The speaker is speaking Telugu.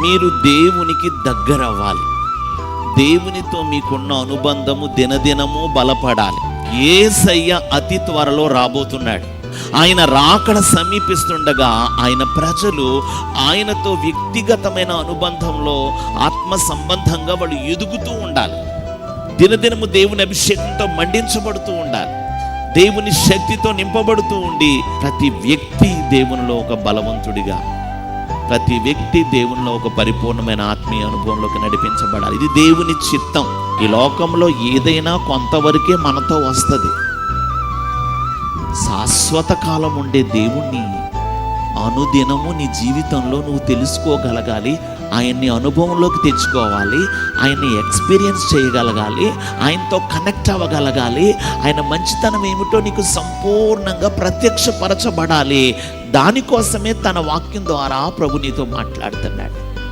మీరు దేవునికి దగ్గర అవ్వాలి. దేవునితో మీకున్న అనుబంధము దినదినము బలపడాలి. యేసయ్య అతి త్వరలో రాబోతున్నాడు. ఆయన రాకడ సమీపిస్తుండగా ఆయన ప్రజలు ఆయనతో వ్యక్తిగతమైన అనుబంధంలో ఆత్మ సంబంధంగా వాళ్ళు ఎదుగుతూ ఉండాలి. దినదినము దేవుని అభిషేకంతో మండించబడుతూ ఉండాలి. దేవుని శక్తితో నింపబడుతూ ఉండి ప్రతి వ్యక్తి దేవునిలో ఒక బలవంతుడిగా, ప్రతి వ్యక్తి దేవునిలో ఒక పరిపూర్ణమైన ఆత్మీయ అనుభవంలోకి నడిపించబడాలి. ఇది దేవుని చిత్తం. ఈ లోకంలో ఏదైనా కొంతవరకే మనతో వస్తుంది. శాశ్వత కాలం ఉండే దేవుణ్ణి అనుదినము నీ జీవితంలో నువ్వు తెలుసుకోగలగాలి. ఆయన్ని అనుభవంలోకి తెచ్చుకోవాలి. ఆయన్ని ఎక్స్పీరియన్స్ చేయగలగాలి. ఆయనతో కనెక్ట్ అవ్వగలగాలి. ఆయన మంచితనం ఏమిటో నీకు సంపూర్ణంగా ప్రత్యక్షపరచబడాలి. దానికోసమే తన వాక్యం ద్వారా ప్రభు నీతో మాట్లాడుతున్నాడు.